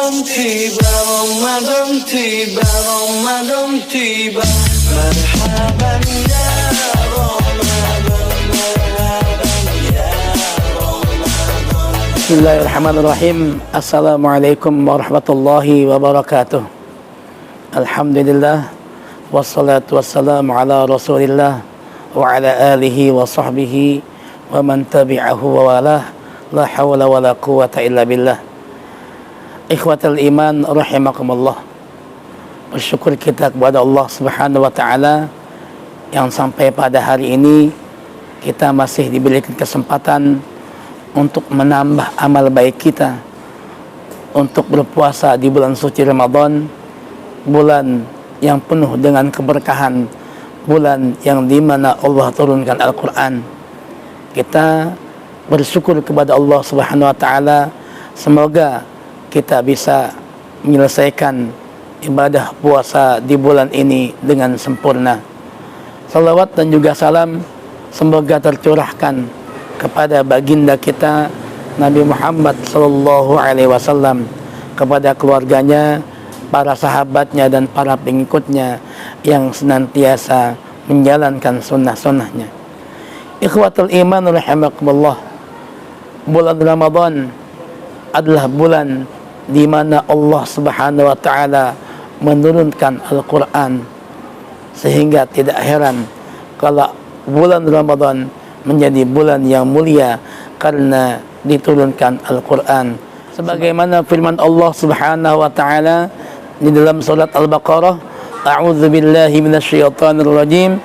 Ramadan tiba, Ramadan tiba. Marhaban ya Ramadan, marhaban ya Ramadan. Bismillahirrahmanirrahim. Assalamualaikum warahmatullahi wabarakatuh. Alhamdulillah, wassalatu wassalamu ala rasulillah wa ala alihi wa sahbihi wa man tabi'ahu wa walah. La hawla wa la quwata illa billah. Ikhwatal iman rahimakumullah. Bersyukur kita kepada Allah Subhanahu wa taala yang sampai pada hari ini kita masih diberikan kesempatan untuk menambah amal baik kita, untuk berpuasa di bulan suci Ramadan, bulan yang penuh dengan keberkahan, bulan yang dimana Allah turunkan Al-Quran. Kita bersyukur kepada Allah Subhanahu wa taala, semoga kita bisa menyelesaikan ibadah puasa di bulan ini dengan sempurna. Salawat dan juga salam semoga tercurahkan kepada baginda kita Nabi Muhammad sallallahu alaihi wasallam, kepada keluarganya, para sahabatnya dan para pengikutnya yang senantiasa menjalankan sunnah-sunnahnya. Ikhwatul iman rahimakumullah. Bulan Ramadan adalah bulan di mana Allah Subhanahu wa taala menurunkan Al-Quran, sehingga tidak heran kalau bulan Ramadan menjadi bulan yang mulia karena diturunkan Al-Quran. Sebagaimana firman Allah Subhanahu wa taala di dalam surat Al-Baqarah, A'udzu billahi minasyaitonir rajim.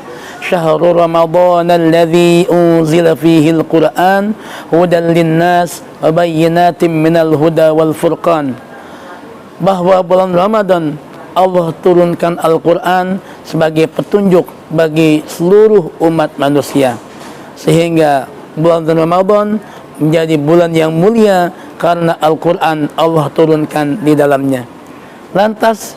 Syahrul Ramadan alladzi unzila fihi al-Qur'an hudan linnas wa bayyinatin minal huda wal furqan. Bahwa bulan Ramadan Allah turunkan Al-Quran sebagai petunjuk bagi seluruh umat manusia, sehingga bulan Ramadan menjadi bulan yang mulia karena Al-Quran Allah turunkan di dalamnya. Lantas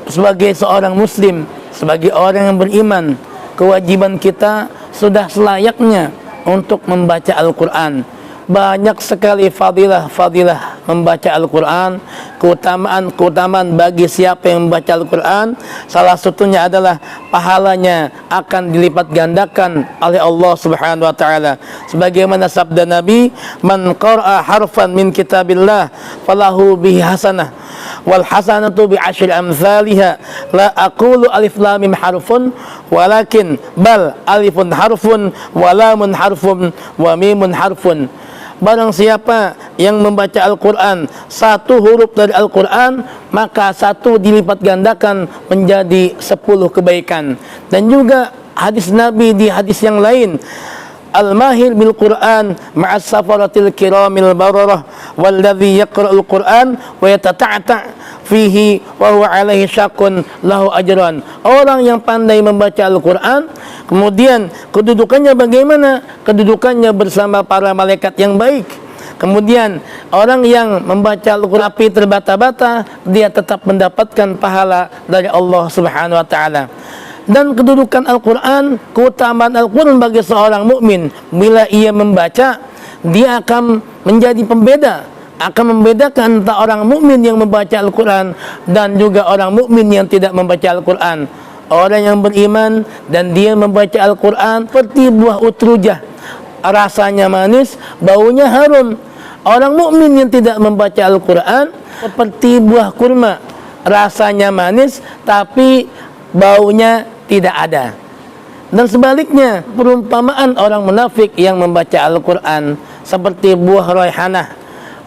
sebagai seorang muslim, sebagai orang yang beriman, kewajiban kita sudah selayaknya untuk membaca Al-Quran. Banyak sekali fadilah-fadilah membaca Al-Quran, keutamaan-keutamaan bagi siapa yang membaca Al-Quran. Salah satunya adalah pahalanya akan dilipat gandakan oleh Allah Subhanahu wa taala. Sebagaimana sabda Nabi, "Man qara'a harfan min kitabillah falahu bihi hasanah wal hasanatu bi asyri amsalihha la aqulu alif lam mim harfun walakin bal alifun harfun wa lamun harfun wa mimun harfun." Barang siapa yang membaca Al-Quran, satu huruf dari Al-Quran, maka satu dilipat gandakan menjadi 10 kebaikan. Dan juga hadis Nabi di hadis yang lain, Al-mahir bil Quran ma'as safaratil kiramil bararah walladzi yaqra'ul Quran wa yatata'ta' fihi wa huwa alaihi syakun lahu ajran. Orang yang pandai membaca Al-Quran, kemudian kedudukannya bagaimana? Kedudukannya bersama para malaikat yang baik. Kemudian orang yang membaca Al-Quran api terbata-bata, dia tetap mendapatkan pahala dari Allah Subhanahu wa taala. Dan kedudukan Al-Quran, keutamaan Al-Quran bagi seorang mukmin, bila ia membaca, dia akan menjadi pembeda, akan membedakan antara orang mukmin yang membaca Al-Quran dan juga orang mukmin yang tidak membaca Al-Quran. Orang yang beriman dan dia membaca Al-Quran seperti buah utrujah, rasanya manis, baunya harum. Orang mukmin yang tidak membaca Al-Quran seperti buah kurma, rasanya manis tapi baunya tidak ada. Dan sebaliknya, perumpamaan orang munafik yang membaca Al-Quran seperti buah raihanah,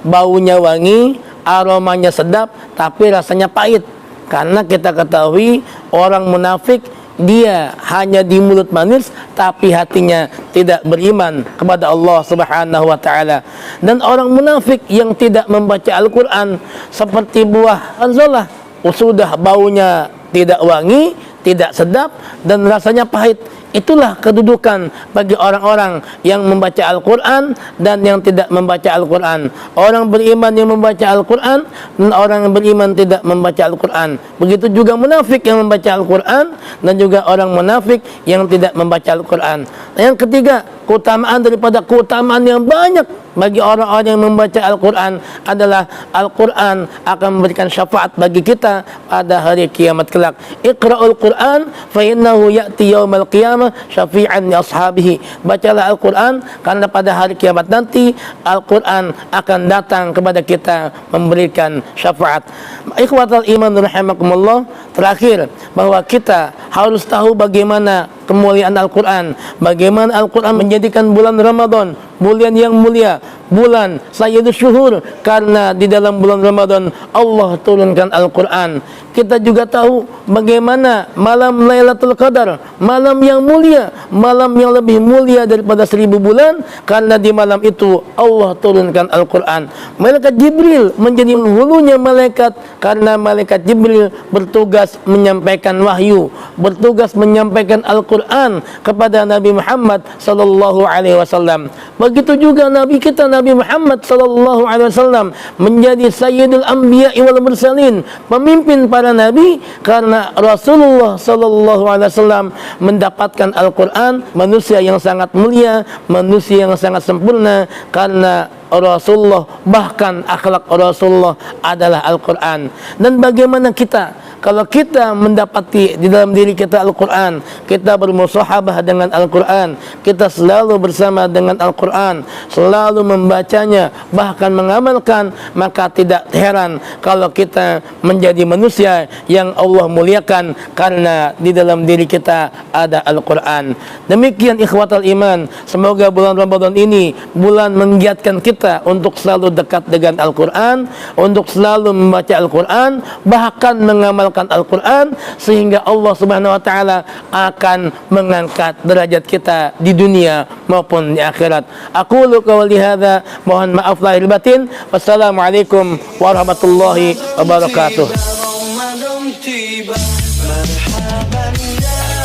baunya wangi, aromanya sedap, tapi rasanya pahit. Karena kita ketahui orang munafik, dia hanya di mulut manis, tapi hatinya tidak beriman kepada Allah Subhanahu wa taala. Dan orang munafik yang tidak membaca Al-Quran seperti buah anzalah, sudah baunya tidak wangi, tidak sedap, dan rasanya pahit. Itulah kedudukan bagi orang-orang yang membaca Al-Quran dan yang tidak membaca Al-Quran. Orang beriman yang membaca Al-Quran dan orang yang beriman tidak membaca Al-Quran. Begitu juga munafik yang membaca Al-Quran dan juga orang munafik yang tidak membaca Al-Quran. Yang ketiga, keutamaan daripada keutamaan yang banyak bagi orang-orang yang membaca Al-Quran adalah Al-Quran akan memberikan syafaat bagi kita pada hari kiamat kelak. Iqra'ul Quran fa innahu ya'ti yaumal qiyamah syafi'an li ashabihi. Bacalah Al-Quran karena pada hari kiamat nanti Al-Quran akan datang kepada kita memberikan syafaat. Ikhwatal iman rahimakumullah, terakhir bahwa kita harus tahu bagaimana kemuliaan Al-Quran, bagaimana Al-Quran menjadikan bulan Ramadan bulan yang mulia, bulan Sayyidus Syuhur, karena di dalam bulan Ramadan Allah turunkan Al-Quran. Kita juga tahu bagaimana malam Lailatul Qadar, malam yang mulia, malam yang lebih mulia daripada 1000 bulan, karena di malam itu Allah turunkan Al-Quran. Malaikat Jibril menjadi hulunya malaikat, karena malaikat Jibril bertugas menyampaikan wahyu, bertugas menyampaikan Al-Quran kepada Nabi Muhammad sallallahu alaihi wasallam. Begitu juga Nabi kita Nabi Muhammad sallallahu alaihi wasallam menjadi Sayyidul Anbiya wal Mursalin, pemimpin para nabi, karena Rasulullah sallallahu alaihi wasallam mendapatkan Al-Quran, manusia yang sangat mulia, manusia yang sangat sempurna, karena Rasulullah, bahkan akhlak Rasulullah adalah Al-Quran. Dan bagaimana kita kalau kita mendapati di dalam diri kita Al-Quran, kita bermusahabah dengan Al-Quran, kita selalu bersama dengan Al-Quran, selalu membacanya, bahkan mengamalkan, maka tidak heran kalau kita menjadi manusia yang Allah muliakan karena di dalam diri kita ada Al-Quran. Demikian ikhwatal iman, semoga bulan Ramadan ini bulan menggiatkan kita untuk selalu dekat dengan Al-Quran, untuk selalu membaca Al-Quran, bahkan mengamalkan Al-Quran, sehingga Allah Subhanahu wa taala akan mengangkat derajat kita di dunia maupun di akhirat. Aqulu qawli hadza, mohon maaf lahir batin. Wassalamualaikum warahmatullahi wabarakatuh. Ramadan tiba, marhaban ya